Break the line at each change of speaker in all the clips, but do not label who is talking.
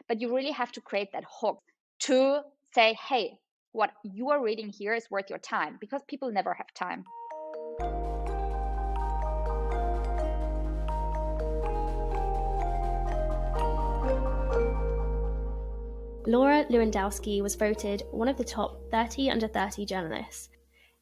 but you really have to create that hook to say, hey, what you are reading here is worth your time, because people never have time.
Laura Lewandowski was voted one of the top 30 under 30 journalists.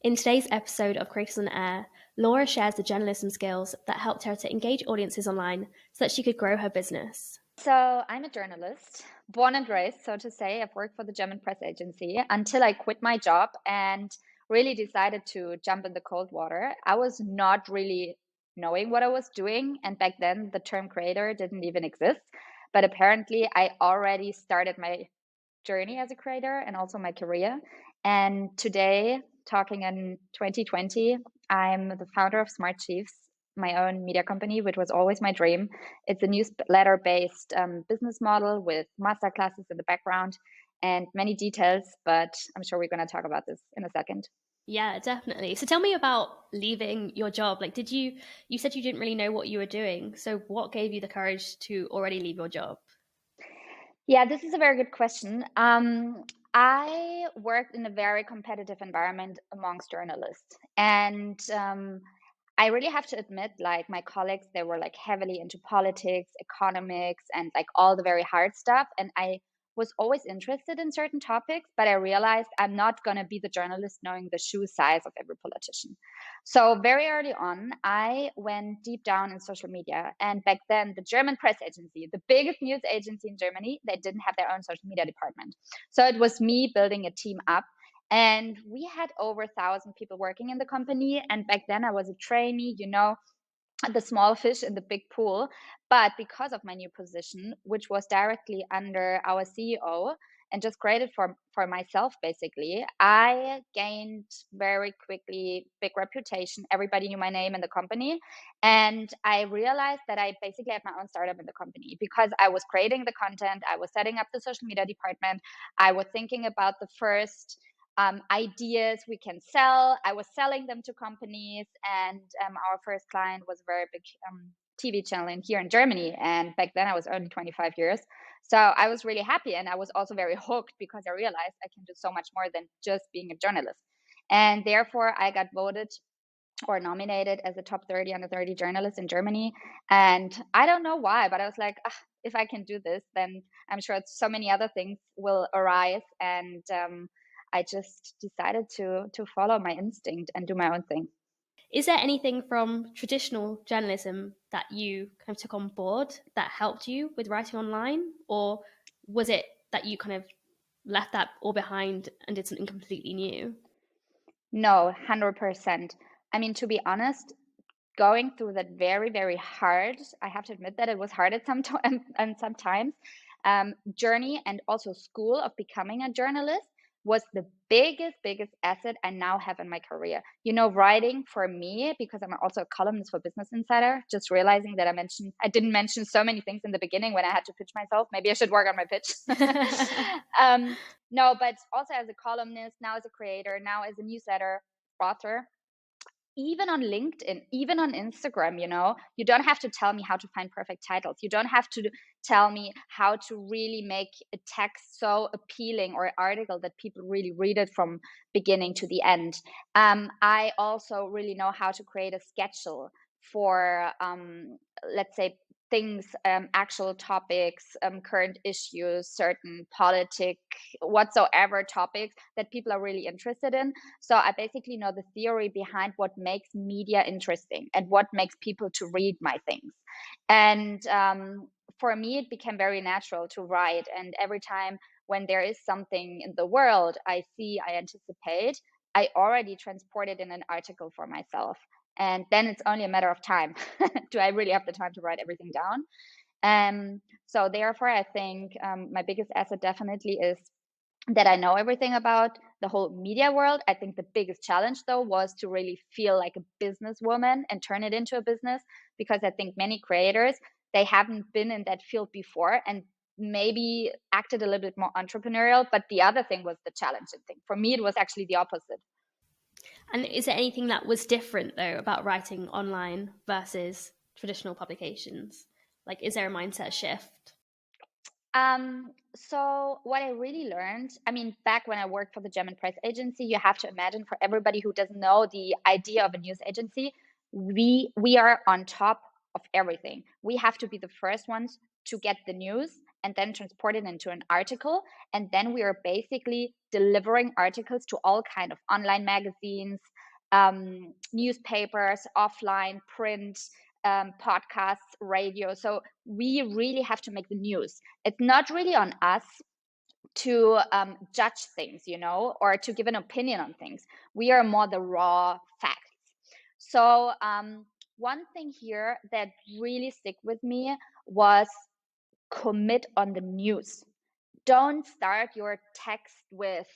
In today's episode of Creators on Air, Laura shares the journalism skills that helped her to engage audiences online so that she could grow her business.
So I'm a journalist, born and raised, so to say. I've worked for the German press agency until I quit my job and really decided to jump in the cold water. I was not really knowing what I was doing. And back then, the term creator didn't even exist. But apparently, I already started my journey as a creator and also my career. And today, talking in 2020, I'm the founder of Smart Chiefs, my own media company, which was always my dream. It's a newsletter-based business model with masterclasses in the background and many details, but I'm sure we're going to talk about this in a second.
Yeah, definitely. So tell me about leaving your job. Like, you said you didn't really know what you were doing. So what gave you the courage to already leave your job?
Yeah, this is a very good question. I worked in a very competitive environment amongst journalists. And I really have to admit, like my colleagues, they were like heavily into politics, economics, and like all the very hard stuff. And I was always interested in certain topics, but I realized I'm not going to be the journalist knowing the shoe size of every politician. So very early on, I went deep down in social media. And back then, the German press agency, the biggest news agency in Germany, they didn't have their own social media department. So it was me building a team up. And we had over 1,000 people working in the company. And back then I was a trainee, the small fish in the big pool. But because of my new position, which was directly under our CEO and just created for myself, basically, I gained very quickly big reputation. Everybody knew my name in the company. And I realized that I basically had my own startup in the company because I was creating the content. I was setting up the social media department. I was thinking about the first ideas we can sell. I was selling them to companies, and our first client was a very big TV channel here in Germany. And back then I was only 25 years. So I was really happy. And I was also very hooked because I realized I can do so much more than just being a journalist. And therefore, I got voted or nominated as a top 30 under 30 journalist in Germany. And I don't know why, but I was like, if I can do this, then I'm sure so many other things will arise. And I just decided to follow my instinct and do my own thing.
Is there anything from traditional journalism that you kind of took on board that helped you with writing online? Or was it that you kind of left that all behind and did something completely new?
No, 100%. I mean, to be honest, going through that very, very hard, I have to admit that it was hard at some time and sometimes, journey and also school of becoming a journalist was the biggest asset I now have in my career. Writing for me, because I'm also a columnist for Business Insider, just realizing that I didn't mention so many things in the beginning when I had to pitch myself. Maybe I should work on my pitch. No, but also as a columnist, now as a creator, now as a newsletter author, even on LinkedIn, even on Instagram, you don't have to tell me how to find perfect titles. You don't have to tell me how to really make a text so appealing or article that people really read it from beginning to the end. I also really know how to create a schedule for, let's say, things, actual topics, current issues, certain politic, whatsoever topics that people are really interested in. So I basically know the theory behind what makes media interesting and what makes people to read my things. And for me, it became very natural to write. And every time when there is something in the world I see, I anticipate, I already transport it in an article for myself. And then it's only a matter of time. Do I really have the time to write everything down? So therefore, I think my biggest asset definitely is that I know everything about the whole media world. I think the biggest challenge, though, was to really feel like a businesswoman and turn it into a business, because I think many creators, they haven't been in that field before and maybe acted a little bit more entrepreneurial. But the other thing was the challenging thing. For me, it was actually the opposite.
And is there anything that was different, though, about writing online versus traditional publications? Like, is there a mindset shift?
So what I really learned, I mean, back when I worked for the German press agency, you have to imagine, for everybody who doesn't know the idea of a news agency, we are on top of everything. We have to be the first ones to get the news and then transport it into an article, and then we are basically delivering articles to all kind of online magazines, newspapers, offline, print, podcasts, radio. So we really have to make the news. It's not really on us to judge things, or to give an opinion on things. We are more the raw facts. So one thing here that really stick with me was commit on the news. Don't start your text with,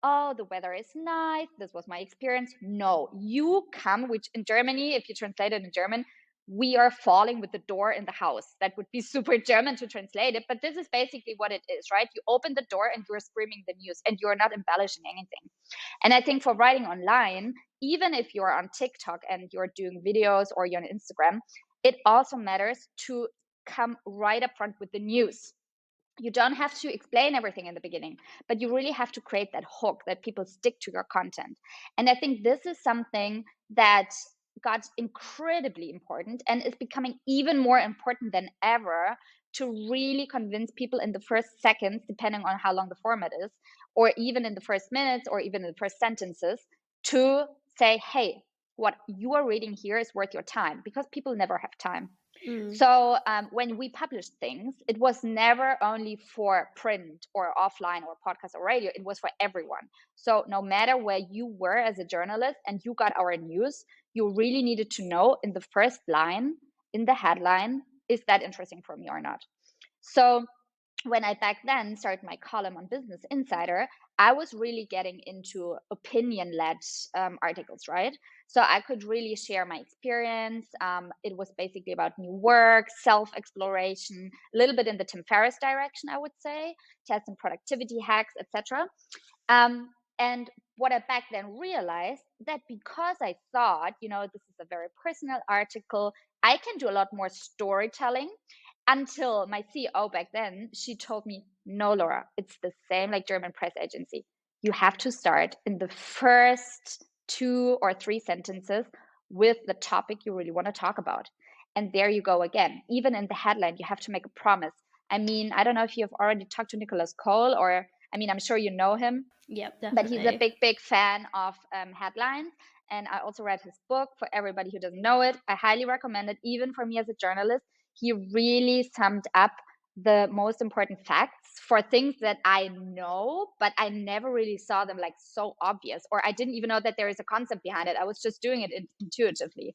oh, the weather is nice, this was my experience. No, you come, which in Germany, if you translate it in German, we are falling with the door in the house. That would be super German to translate it, but this is basically what it is, right? You open the door and you're screaming the news and you're not embellishing anything. And I think for writing online, even if you're on TikTok and you're doing videos or you're on Instagram, it also matters to come right up front with the news. You don't have to explain everything in the beginning, but you really have to create that hook that people stick to your content. And I think this is something that got incredibly important and is becoming even more important than ever, to really convince people in the first seconds, depending on how long the format is, or even in the first minutes, or even in the first sentences, to say, hey, what you are reading here is worth your time, because people never have time. So when we published things, it was never only for print or offline or podcast or radio, it was for everyone. So no matter where you were as a journalist and you got our news, you really needed to know in the first line, in the headline, is that interesting for me or not? So when I back then started my column on Business Insider, I was really getting into opinion led articles, right? So I could really share my experience. It was basically about new work, self exploration, a little bit in the Tim Ferriss direction, I would say, testing productivity hacks, etc. And what I back then realized, that because I thought, this is a very personal article, I can do a lot more storytelling, until my CEO back then, she told me, no, Laura, it's the same like German press agency. You have to start in the first 2 or 3 sentences with the topic you really want to talk about. And there you go again. Even in the headline, you have to make a promise. I mean, I don't know if you've already talked to Nicholas Cole, or, I mean, I'm sure you know him.
Yep,
But he's a
definitely.
big fan of headlines. And I also read his book. For everybody who doesn't know it, I highly recommend it. Even for me as a journalist, he really summed up the most important facts for things that I know, but I never really saw them like so obvious, or I didn't even know that there is a concept behind it. I was just doing it intuitively.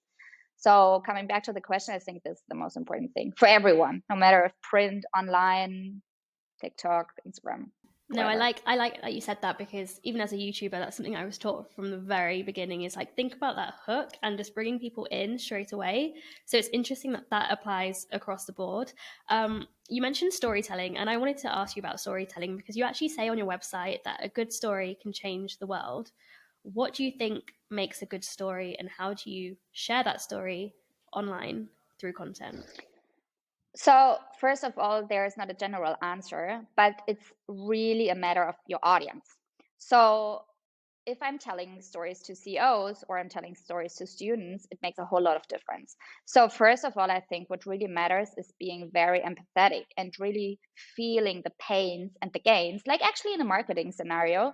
So coming back to the question, I think this is the most important thing for everyone, no matter if print, online, TikTok, Instagram,
No, I
whatever.
like that you said that, because even as a YouTuber, that's something I was taught from the very beginning, is like, think about that hook and just bringing people in straight away. So it's interesting that that applies across the board. You mentioned storytelling, and I wanted to ask you about storytelling, because you actually say on your website that a good story can change the world. What do you think makes a good story, and how do you share that story online through content?
So, first of all, there is not a general answer, but it's really a matter of your audience. So, if I'm telling stories to CEOs or I'm telling stories to students, it makes a whole lot of difference. So, first of all, I think what really matters is being very empathetic and really feeling the pains and the gains, like actually in a marketing scenario.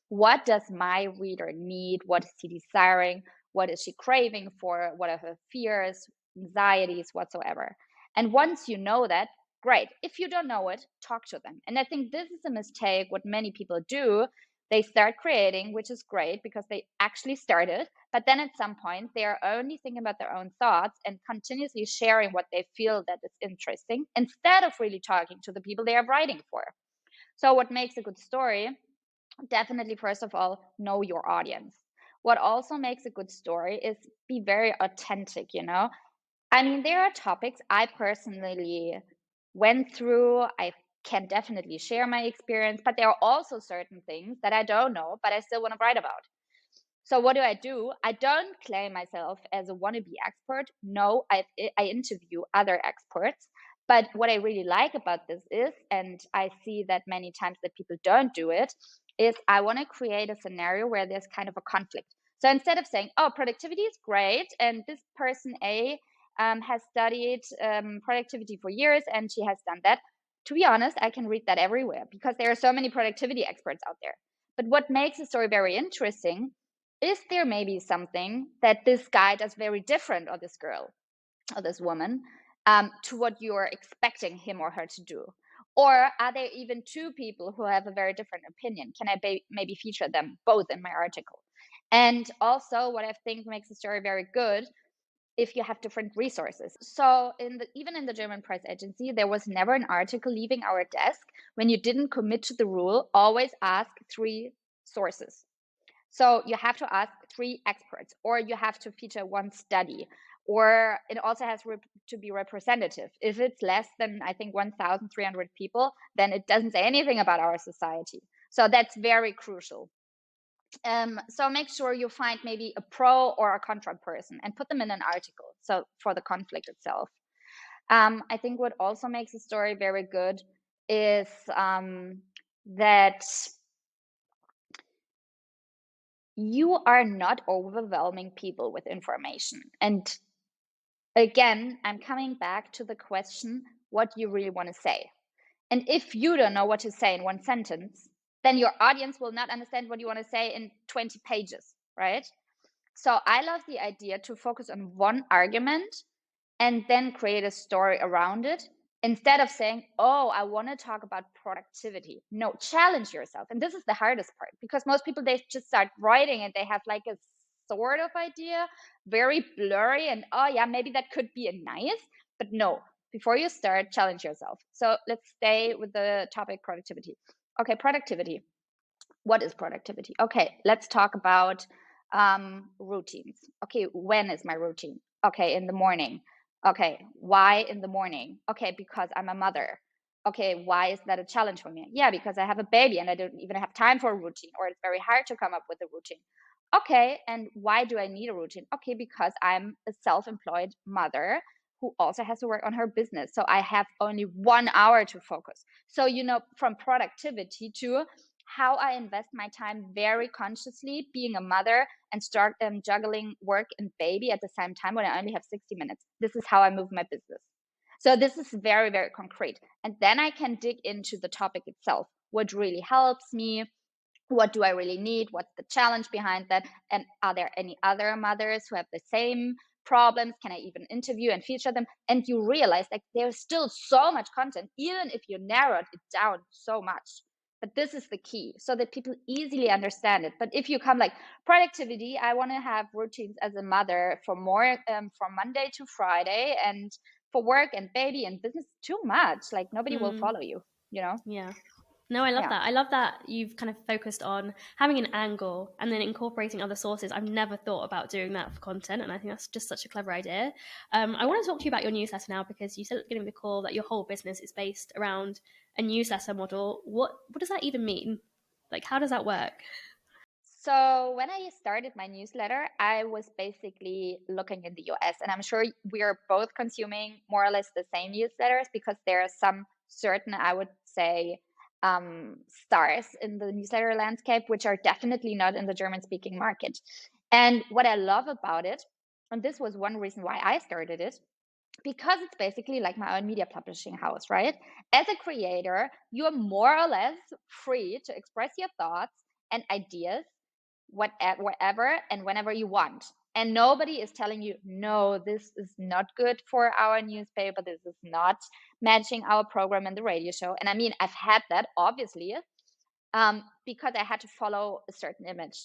What does my reader need? What is he desiring? What is she craving for? What are her fears, anxieties, whatsoever? And once you know that, great. If you don't know it, talk to them. And I think this is a mistake what many people do. They start creating, which is great because they actually started, but then at some point they are only thinking about their own thoughts and continuously sharing what they feel that is interesting, instead of really talking to the people they are writing for. So what makes a good story? Definitely, first of all, know your audience. What also makes a good story is be very authentic. I mean, there are topics I personally went through. I can definitely share my experience, but there are also certain things that I don't know, but I still want to write about. So what do? I don't claim myself as a wannabe expert. No, I interview other experts, But what I really like about this is, and I see that many times that people don't do it, is I want to create a scenario where there's kind of a conflict. So instead of saying, oh, productivity is great, and this person A has studied productivity for years and she has done that, to be honest, I can read that everywhere because there are so many productivity experts out there. But what makes the story very interesting is there maybe something that this guy does very different, or this girl or this woman, to what you're expecting him or her to do? Or are there even two people who have a very different opinion? Can I maybe feature them both in my article? And also, what I think makes a story very good, if you have different resources. So even in the German press agency, there was never an article leaving our desk when you didn't commit to the rule, always ask 3 sources. So you have to ask 3 experts, or you have to feature 1 study, or it also has to be representative. If it's less than, I think, 1,300 people, then it doesn't say anything about our society. So that's very crucial. So make sure you find maybe a pro or a contra person and put them in an article. So for the conflict itself. I think what also makes a story very good is that you are not overwhelming people with information. And again, I'm coming back to the question, what you really want to say. And if you don't know what to say in 1 sentence, then your audience will not understand what you want to say in 20 pages, right? So I love the idea to focus on 1 argument and then create a story around it, instead of saying, oh, I want to talk about productivity. No, challenge yourself. And this is the hardest part, because most people, they just start writing and they have like a sort of idea, very blurry, and oh yeah, maybe that could be a nice, but no, before you start, challenge yourself. So let's stay with the topic productivity. Okay, productivity. What is productivity? Okay, let's talk about routines. Okay, when is my routine? Okay, in the morning. Okay, why in the morning? Okay, because I'm a mother. Okay, why is that a challenge for me? Yeah, because I have a baby and I don't even have time for a routine, or it's very hard to come up with a routine. Okay, and why do I need a routine? Okay, because I'm a self-employed mother who also has to work on her business. So I have only 1 hour to focus. So, from productivity to how I invest my time very consciously, being a mother and start juggling work and baby at the same time when I only have 60 minutes. This is how I move my business. So this is very, very concrete. And then I can dig into the topic itself. What really helps me? What do I really need? What's the challenge behind that? And are there any other mothers who have the same problems? Can I even interview and feature them? And you realize like there's still so much content, even if you narrowed it down so much. But this is the key, so that people easily understand it. But if you come like productivity, I want to have routines as a mother for more from Monday to Friday, and for work and baby and business, too much. Like nobody will follow you,
Yeah. No, I love
Yeah.
that. I love that you've kind of focused on having an angle and then incorporating other sources. I've never thought about doing that for content, and I think that's just such a clever idea. I want to talk to you about your newsletter now, because you said at the beginning of the call that your whole business is based around a newsletter model. What does that even mean? Like, how does that work?
So when I started my newsletter, I was basically looking in the US, and I'm sure we are both consuming more or less the same newsletters, because there are some certain, I would say, stars in the newsletter landscape, which are definitely not in the German speaking market. And what I love about it, and this was one reason why I started it, because it's basically like my own media publishing house, right? As a creator, you're more or less free to express your thoughts and ideas whatever and whenever you want. And nobody is telling you, no, this is not good for our newspaper. This is not matching our program and the radio show. And I mean, I've had that, obviously, because I had to follow a certain image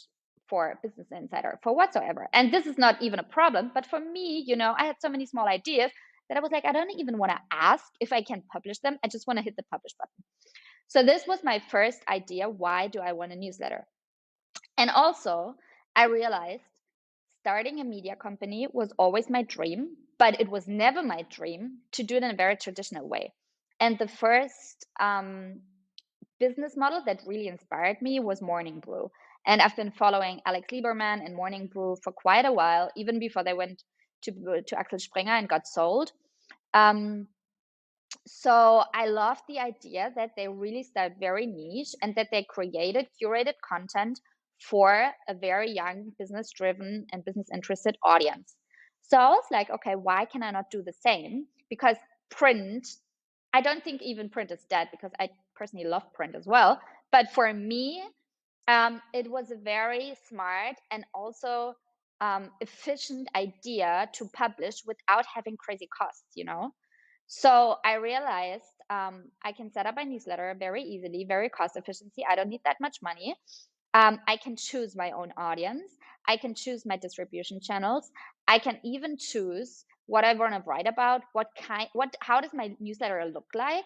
for Business Insider, for whatsoever. And this is not even a problem. But for me, I had so many small ideas that I was like, I don't even want to ask if I can publish them. I just want to hit the publish button. So this was my first idea. Why do I want a newsletter? And also, I realized starting a media company was always my dream, but it was never my dream to do it in a very traditional way. And the first business model that really inspired me was Morning Brew. And I've been following Alex Lieberman and Morning Brew for quite a while, even before they went to Axel Springer and got sold. Um, So I love the idea that they really start very niche and that they created curated content for a very young business driven and business interested audience. So I was like, okay, why can I not do the same? Because print, I don't think even print is dead, because I personally love print as well. But for me, it was a very smart and also efficient idea to publish without having crazy costs. So I realized I can set up a newsletter very easily, very cost efficiency. I don't need that much money. I can choose my own audience. I can choose my distribution channels. I can even choose what I want to write about, how does my newsletter look like,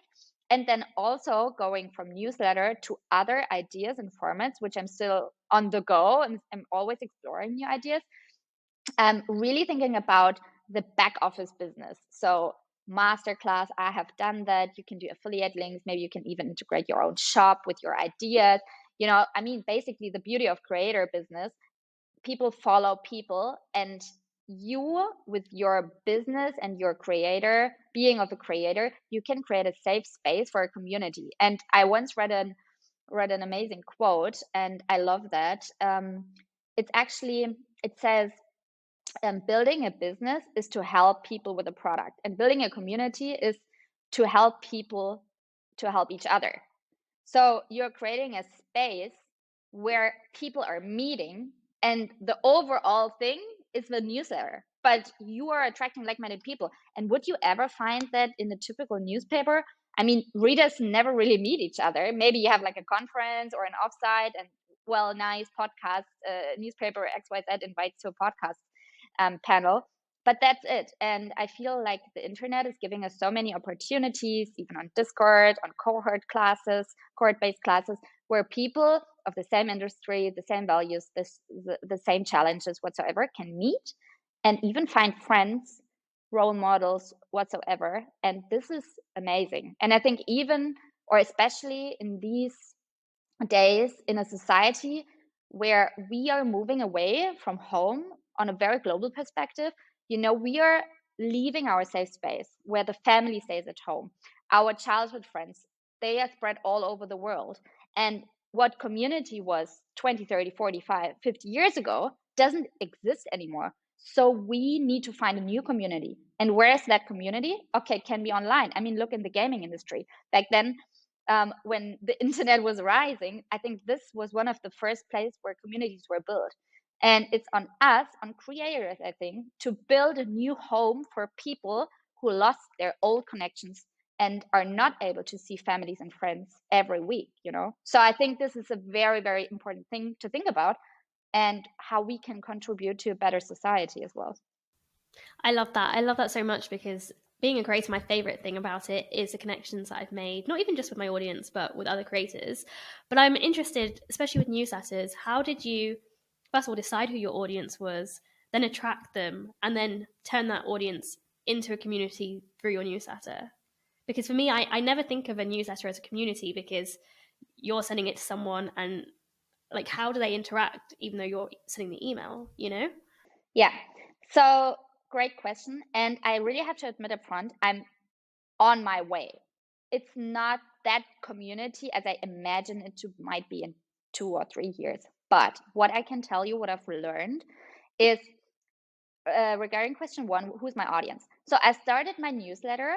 and then also going from newsletter to other ideas and formats, which I'm still on the go and I'm always exploring new ideas. Really thinking about the back office business. So masterclass, I have done that. You can do affiliate links. Maybe you can even integrate your own shop with your ideas. I mean, basically the beauty of creator business, people follow people, and you with your business and your being of a creator, you can create a safe space for a community. And I once read an amazing quote, and I love that. It says, building a business is to help people with a product, and building a community is to help people to help each other. So you're creating a space where people are meeting, and the overall thing is the newsletter, but you are attracting like-minded people. And would you ever find that in a typical newspaper? I mean, readers never really meet each other. Maybe you have like a conference or an offsite, and well, nice podcast, newspaper XYZ invites to a podcast panel, but that's it. And I feel like the internet is giving us so many opportunities, even on Discord, on cohort-based classes, where people of the same industry, the same values, the same challenges whatsoever can meet and even find friends, role models whatsoever. And this is amazing. And I think even, or especially in these days, in a society where we are moving away from home on a very global perspective, we are leaving our safe space where the family stays at home. Our childhood friends, they are spread all over the world. And what community was 20, 30, 45, 50 years ago doesn't exist anymore. So we need to find a new community. And where is that community? Okay, it can be online. I mean, look in the gaming industry. Back then, when the internet was rising, I think this was one of the first places where communities were built. And it's on us, on creators, I think, to build a new home for people who lost their old connections and are not able to see families and friends every week. So I think this is a very, very important thing to think about, and how we can contribute to a better society as well.
I love that. I love that so much because being a creator, my favorite thing about it is the connections that I've made, not even just with my audience, but with other creators. But I'm interested, especially with newsletters, how did you, first of all, decide who your audience was, then attract them, and then turn that audience into a community through your newsletter? Because for me, I never think of a newsletter as a community because you're sending it to someone, and like, how do they interact even though you're sending the email?
Yeah. So great question. And I really have to admit up front, I'm on my way. It's not that community as I imagine it to might be in 2 or 3 years. But what I can tell you, what I've learned is, regarding question one, who's my audience? So I started my newsletter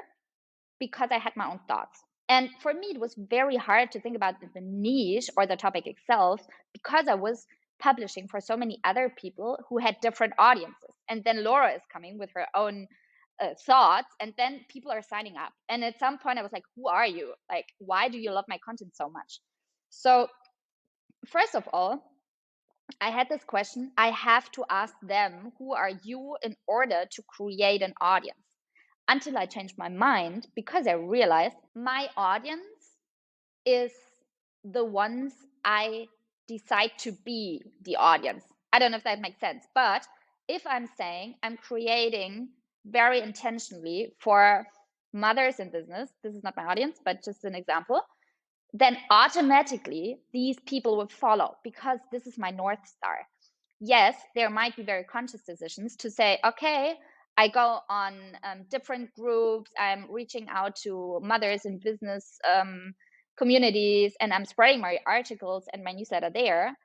because I had my own thoughts. And for me, it was very hard to think about the niche or the topic itself, because I was publishing for so many other people who had different audiences. And then Laura is coming with her own thoughts, and then people are signing up. And at some point, I was like, who are you? Like, why do you love my content so much? So, first of all, I had this question. I have to ask them, who are you, in order to create an audience? Until I changed my mind, because I realized my audience is the ones I decide to be the audience. I don't know if that makes sense, but if I'm saying I'm creating very intentionally for mothers in business, this is not my audience, but just an example, then automatically these people will follow, because this is my North Star. Yes, there might be very conscious decisions to say, okay, I go on different groups. I'm reaching out to mothers in business communities, and I'm spreading my articles and my newsletter there.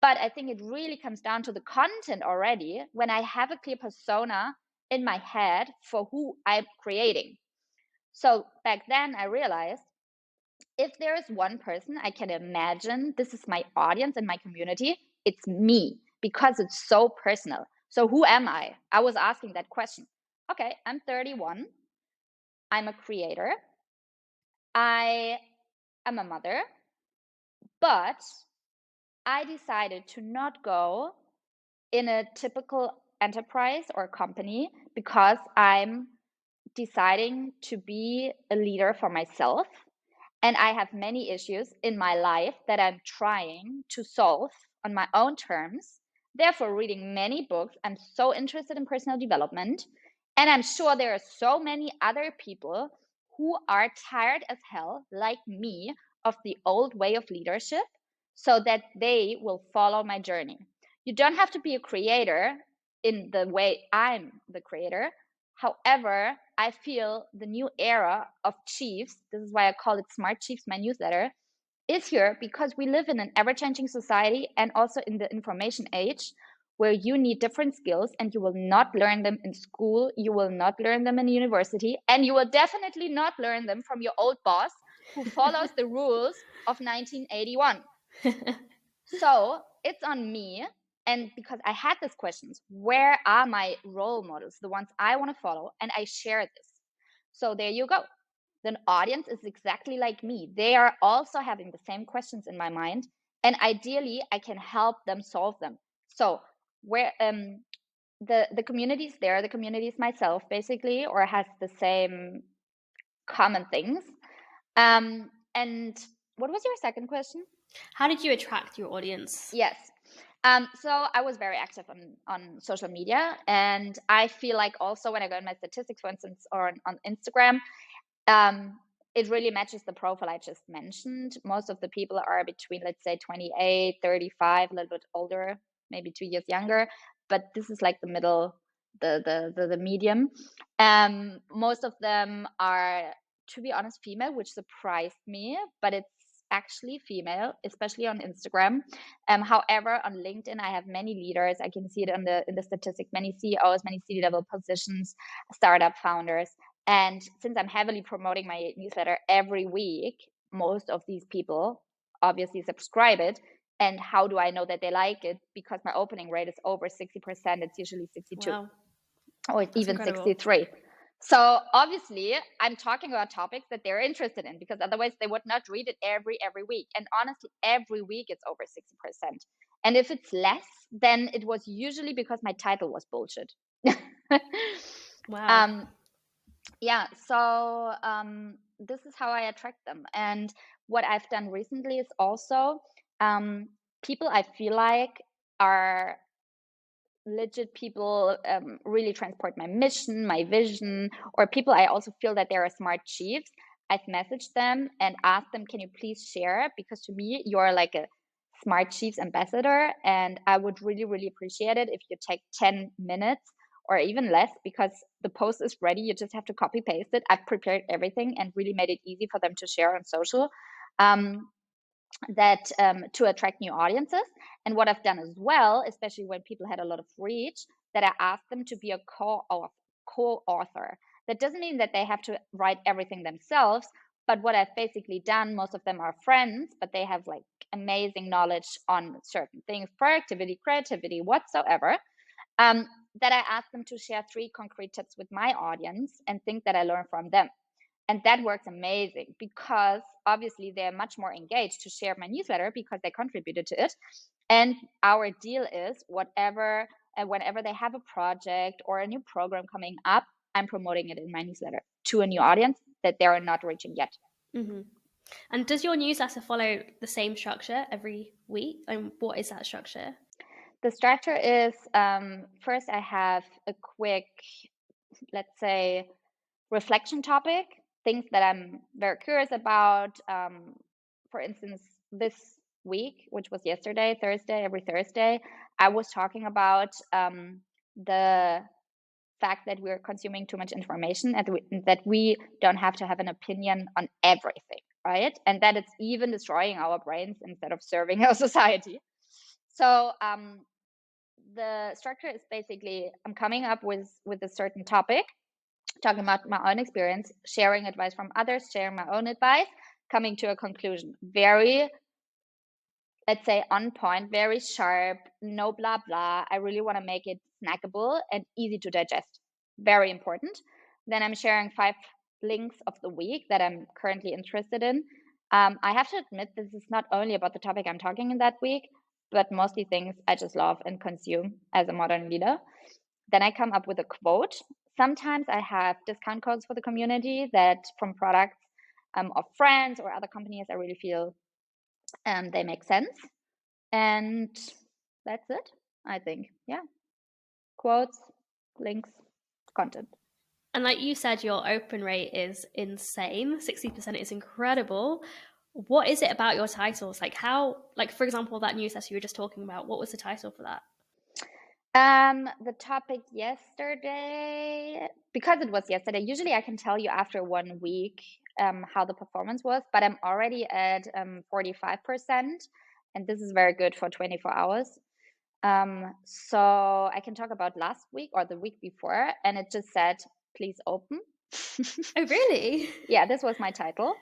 But I think it really comes down to the content already when I have a clear persona in my head for who I'm creating. So back then I realized if there is one person I can imagine this is my audience and my community, it's me because it's so personal. So who am I? I was asking that question. Okay, I'm 31. I'm a creator. I am a mother, but I decided to not go in a typical enterprise or company because I'm deciding to be a leader for myself. And I have many issues in my life that I'm trying to solve on my own terms. Therefore, reading many books, I'm so interested in personal development. And I'm sure there are so many other people who are tired as hell, like me, of the old way of leadership so that they will follow my journey. You don't have to be a creator in the way I'm the creator. However, I feel the new era of chiefs, this is why I call it Smart Chiefs, my newsletter, is here because we live in an ever changing society and also in the information age where you need different skills and you will not learn them in school, you will not learn them in university, and you will definitely not learn them from your old boss who follows the rules of 1981. So it's on me. And because I had these questions, where are my role models, the ones I want to follow? And I share this. So there you go. The audience is exactly like me. They are also having the same questions in my mind. And ideally, I can help them solve them. So where the community is there, the community is myself basically, or has the same common things. And what was your second question?
How did you attract your audience?
Yes. So I was very active on social media, and I feel like also when I go in my statistics, for instance, or on Instagram, it really matches the profile I just mentioned. Most of the people are between, let's say, 28, 35, a little bit older, maybe 2 years younger, but this is like the middle, the medium. Most of them are, to be honest, female, which surprised me, but it's actually female, especially on Instagram. However, on LinkedIn, I have many leaders. I can see it in the statistics, many CEOs, many C-level positions, startup founders. And since I'm heavily promoting my newsletter every week, most of these people obviously subscribe it. And how do I know that they like it? Because my opening rate is over 60%. It's usually 62
Wow,
or
that's
even
incredible.
63. So obviously, I'm talking about topics that they're interested in because otherwise they would not read it every week. And honestly, every week it's over 60%. And if it's less, then it was usually because my title was bullshit.
Wow.
um, yeah, so this is how I attract them. And what I've done recently is also people I feel like are legit people, really transport my mission, my vision, or people I also feel that they're smart chiefs. I've messaged them and asked them, can you please share? Because to me, you're like a smart chiefs ambassador. And I would really, really appreciate it if you take 10 minutes or even less because the post is ready. You just have to copy paste it. I've prepared everything and really made it easy for them to share on social. That to attract new audiences. And what I've done as well, especially when people had a lot of reach, that I asked them to be a co-author. That doesn't mean that they have to write everything themselves, but what I've basically done, most of them are friends, but they have like amazing knowledge on certain things, productivity, creativity, whatsoever. Um, that I asked them to share 3 concrete tips with my audience and think that I learn from them. And that works amazing because obviously they're much more engaged to share my newsletter because they contributed to it. And our deal is whatever, whenever they have a project or a new program coming up, I'm promoting it in my newsletter to a new audience that they're not reaching yet.
Mm-hmm. And does your newsletter follow the same structure every week? And what is that structure?
The structure is first, I have a quick, let's say, reflection topic, things that I'm very curious about. For instance, this week, which was yesterday, Thursday, every Thursday, I was talking about the fact that we're consuming too much information and that we don't have to have an opinion on everything, right? And that it's even destroying our brains instead of serving our society. So the structure is basically I'm coming up with a certain topic, talking about my own experience, sharing advice from others, sharing my own advice, coming to a conclusion. Very, let's say, on point, very sharp, no blah blah. I really want to make it snackable and easy to digest. Very important. Then I'm sharing 5 links of the week that I'm currently interested in. I have to admit, this is not only about the topic I'm talking in that week, but mostly things I just love and consume as a modern leader. Then I come up with a quote. Sometimes I have discount codes for the community that from products of friends or other companies I really feel they make sense. And that's it, I think. Yeah. Quotes, links, content.
And like you said, your open rate is insane. 60% is incredible. What is it about your titles? Like how, like for example, that newsletter you were just talking about, what was the title for that?
The topic yesterday, because it was yesterday, usually I can tell you after 1 week how the performance was, but I'm already at 45%, and this is very good for 24 hours. So I can talk about last week or the week before, and it just said, please open.
Oh, really?
Yeah, this was my title.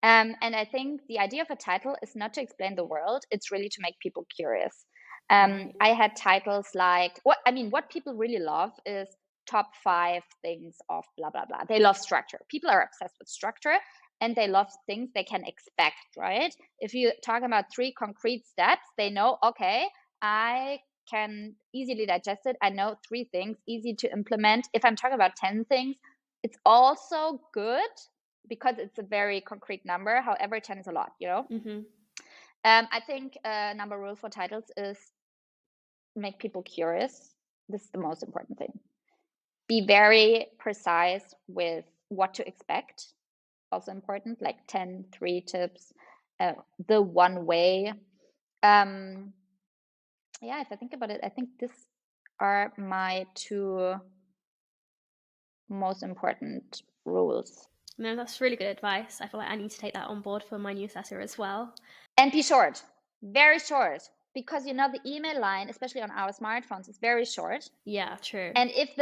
And I think the idea of a title is not to explain the world, it's really to make people curious. I had titles like, what people really love is top 5 things of blah, blah, blah. They love structure. People are obsessed with structure and they love things they can expect, right? If you talk about 3 concrete steps, they know, okay, I can easily digest it. I know 3 things, easy to implement. If I'm talking about 10 things, it's also good because it's a very concrete number. However, 10 is a lot, you know?
Mm-hmm.
I think number rule for titles is make people curious. This is the most important thing. Be very precise with what to expect. Also important, like 10, 3 tips, the one way. Yeah, if I think about it, I think these are my 2 most important rules.
No, that's really good advice. I feel like I need to take that on board for my newsletter as well.
And be short, very short, because you know the email line, especially on our smartphones, is very short.
Yeah, true.
And if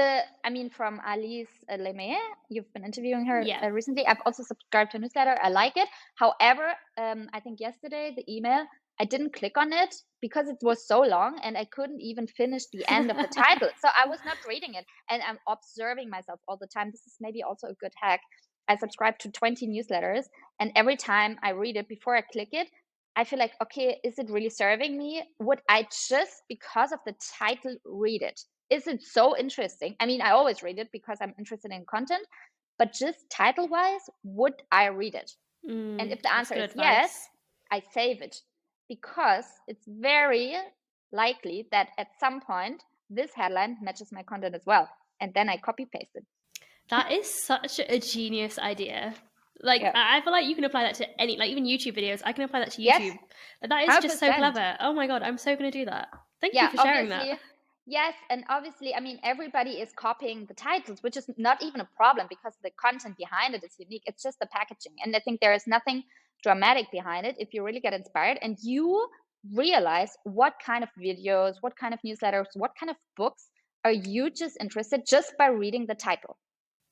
from Alice Lemay, you've been interviewing her recently. I've also subscribed to a newsletter. I like it. However, I think yesterday the email, I didn't click on it because it was so long and I couldn't even finish the end of the title. So I was not reading it and I'm observing myself all the time. This is maybe also a good hack. I subscribe to 20 newsletters and every time I read it, before I click it, I feel like, okay, is it really serving me? Would I just, because of the title, read it? Is it so interesting? I mean, I always read it because I'm interested in content, but just title-wise, would I read it? And if the answer is yes, I save it because it's very likely that at some point this headline matches my content as well. And then I copy paste it.
That is such a genius idea. Like, I feel like you can apply that to any, like even YouTube videos. I can apply that to YouTube. Yes, that is 100%. Just so clever. Oh my God, I'm so going to do that. Thank you for sharing that.
Yes, and obviously, I mean, everybody is copying the titles, which is not even a problem because the content behind it is unique. It's just the packaging. And I think there is nothing dramatic behind it if you really get inspired and you realize what kind of videos, what kind of newsletters, what kind of books are you just interested just by reading the title.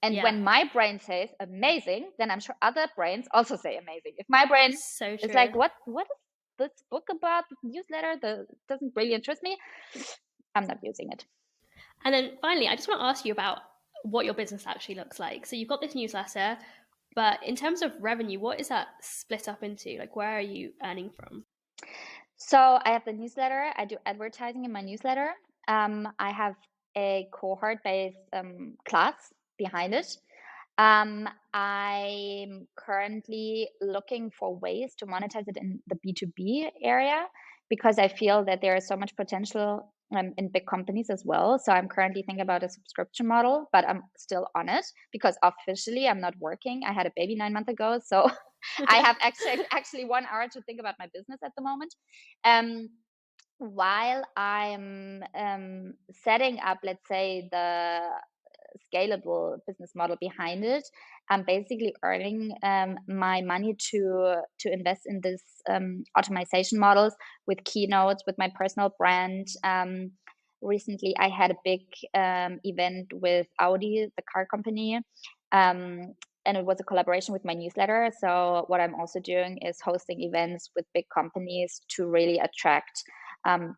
And when my brain says amazing, then I'm sure other brains also say amazing. If my brain is like, what is this book about, this newsletter that doesn't really interest me, I'm not using it.
And then finally, I just want to ask you about what your business actually looks like. So you've got this newsletter, but in terms of revenue, what is that split up into? Like, where are you earning from?
So I have the newsletter. I do advertising in my newsletter. I have a cohort-based class behind it. I'm currently looking for ways to monetize it in the B2B area because I feel that there is so much potential in big companies as well. So I'm currently thinking about a subscription model, but I'm still on it because officially I'm not working. I had a baby 9 months ago. So I have actually 1 hour to think about my business at the moment. While I'm setting up, let's say, the scalable business model behind it. I'm basically earning my money to invest in this automation models with keynotes, with my personal brand. Recently, I had a big event with Audi, the car company. And it was a collaboration with my newsletter. So what I'm also doing is hosting events with big companies to really attract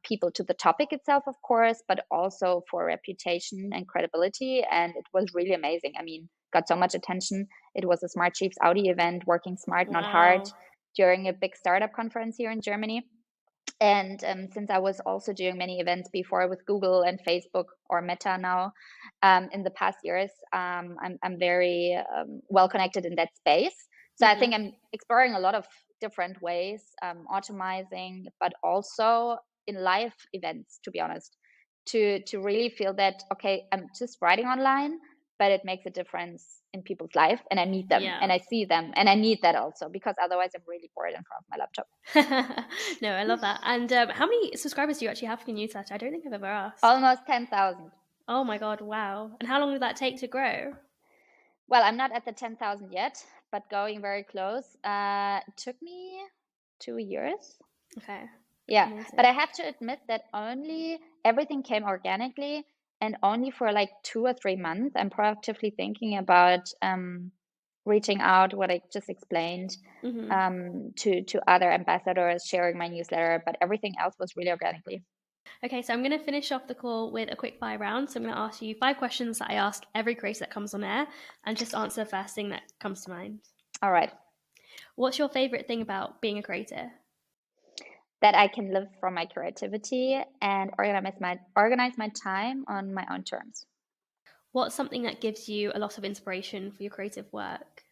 people to the topic itself, of course, but also for reputation and credibility. And it was really amazing. I mean, got so much attention. It was a Smart Chiefs Audi event, working smart, not hard,
Wow.
during a big startup conference here in Germany. And since I was also doing many events before with Google and Facebook, or Meta now, in the past years, I'm very well connected in that space. So I think
Mm-hmm.
I'm exploring a lot of different ways, automizing, but also in live events, to be honest, to really feel that, okay, I'm just writing online, but it makes a difference in people's life, and I meet them and
Yeah.
I see them, and I need that also, because otherwise I'm really bored in front of my laptop.
No, I love that. And how many subscribers do you actually have for your newsletter? I don't think I've ever asked.
Almost 10,000.
Oh my God, wow. And how long did that take to grow?
Well, I'm not at the 10,000 yet, but going very close. It took me 2 years.
Okay,
Yeah, but
amazing.
I have to admit that only everything came organically, and only for like 2 or 3 months, I'm proactively thinking about reaching out, what I just explained,
Hmm.
to other ambassadors, sharing my newsletter, but everything else was really organically.
Okay, so I'm going to finish off the call with a quick fire round. So I'm going to ask you 5 questions that I ask every creator that comes on air, and just answer the first thing that comes to mind.
All right.
What's your favorite thing about being a creator?
That I can live from my creativity and organize my time on my own terms.
What's something that gives you a lot of inspiration for your creative work?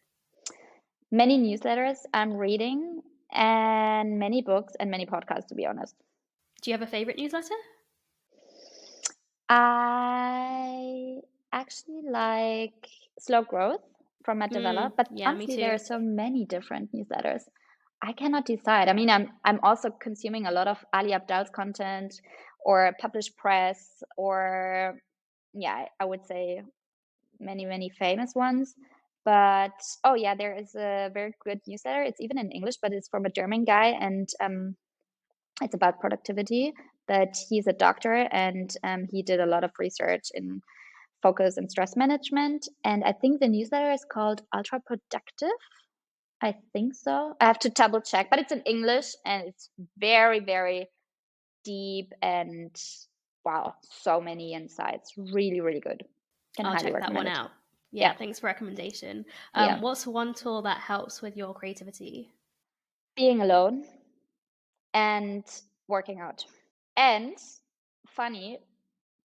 Many newsletters I'm reading, and many books and many podcasts, to be honest.
Do you have a favorite newsletter?
I actually like Slow Growth from Matt Devella, but
Yeah, me
honestly, there
too.
are so many different newsletters. I cannot decide. I mean, I'm also consuming a lot of Ali Abdal's content, or Publish Press, or yeah, I would say many famous ones. But oh yeah, there is a very good newsletter. It's even in English, but it's from a German guy, and it's about productivity. But he's a doctor, and he did a lot of research in focus and stress management. And I think the newsletter is called Ultra Productive. I think so. I have to double check, but it's in English, and it's very deep, and wow, so many insights. Really good. Can
I'll
highly
check that
recommend
one
it.
out. Yeah,
Yeah,
thanks for recommendation.
yeah.
What's one tool that helps with your creativity?
Being alone and working out. And funny,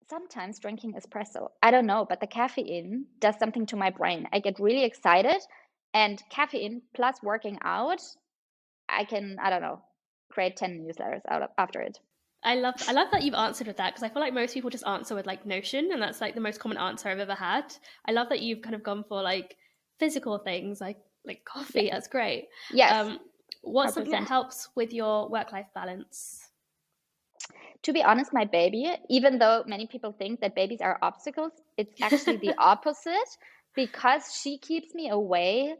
sometimes drinking espresso. I don't know, but the caffeine does something to my brain. I get really excited, and caffeine plus working out, I don't know, create 10 newsletters after it.
I love that you've answered with that, because I feel like most people just answer with like Notion, and that's like the most common answer I've ever had. I love that you've kind of gone for like physical things like
Yeah.
coffee. That's great.
Yes,
Um, what's something that
100%.
helps with your work-life balance?
To be honest, my baby, even though many people think that babies are obstacles, it's actually the opposite, because she keeps me away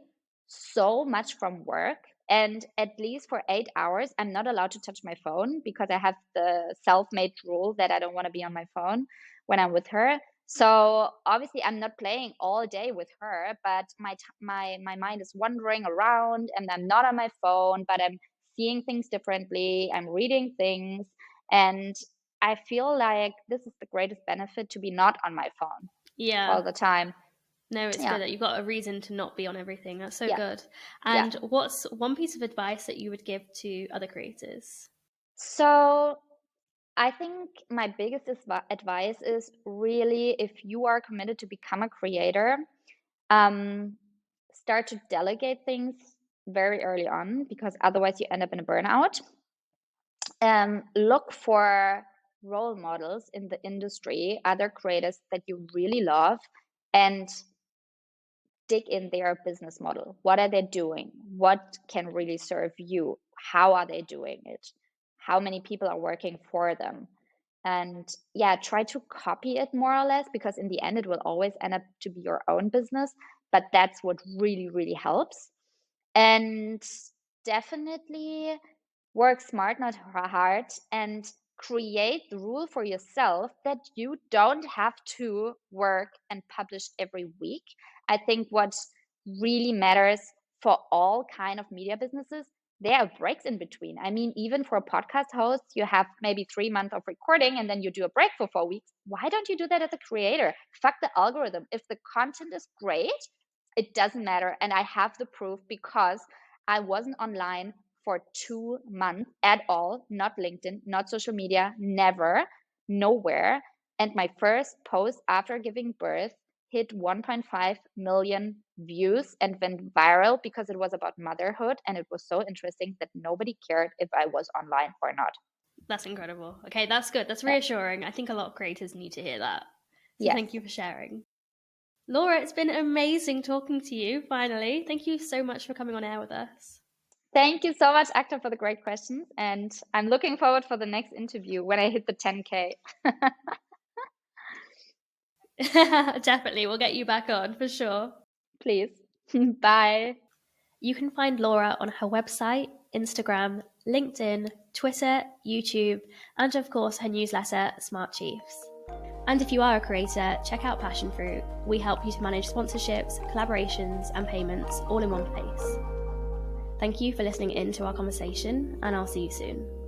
so much from work. And at least for 8 hours, I'm not allowed to touch my phone, because I have the self-made rule that I don't want to be on my phone when I'm with her. So obviously, I'm not playing all day with her, but my mind is wandering around, and I'm not on my phone, but I'm seeing things differently. I'm reading things, and I feel like this is the greatest benefit, to be not on my phone
Yeah.
all the time.
No, it's
Yeah.
good that you've got a reason to not be on everything. That's so
Yeah.
good.
Yeah.
And what's one piece of advice that you would give to other creators?
So I think my biggest advice is really, if you are committed to become a creator, um, start to delegate things very early on, because otherwise you end up in a burnout. Look for role models in the industry, other creators that you really love, and dig in their business model. What are they doing? What can really serve you? How are they doing it? How many people are working for them? and yeah, try to copy it more or less, because in the end it will always end up to be your own business, but that's what really, really helps. And definitely work smart, not hard, and create the rule for yourself that you don't have to work and publish every week. I think what really matters for all kind of media businesses, there are breaks in between. I mean, even for podcast hosts, you have maybe 3 months of recording and then you do a break for 4 weeks. Why don't you do that as a creator? Fuck the algorithm. If the content is great, it doesn't matter. And I have the proof, because I wasn't online for 2 months at all, not LinkedIn, not social media, never, nowhere. And my first post after giving birth hit 1.5 million views and went viral because it was about motherhood. And it was so interesting that nobody cared if I was online or not.
That's incredible. Okay, that's good. That's reassuring. I think a lot of creators need to hear that. So
Yes.
thank you for sharing. Laura, it's been amazing talking to you, finally. Thank you so much for coming on air with us.
Thank you so much, Akta, for the great questions. And I'm looking forward for the next interview when I hit the 10K.
Definitely, we'll get you back on for sure.
Please. Bye.
You can find Laura on her website, Instagram, LinkedIn, Twitter, YouTube, and of course her newsletter, Smart Chiefs. And if you are a creator, check out Passionfroot. We help you to manage sponsorships, collaborations, and payments all in one place. Thank you for listening in to our conversation, and I'll see you soon.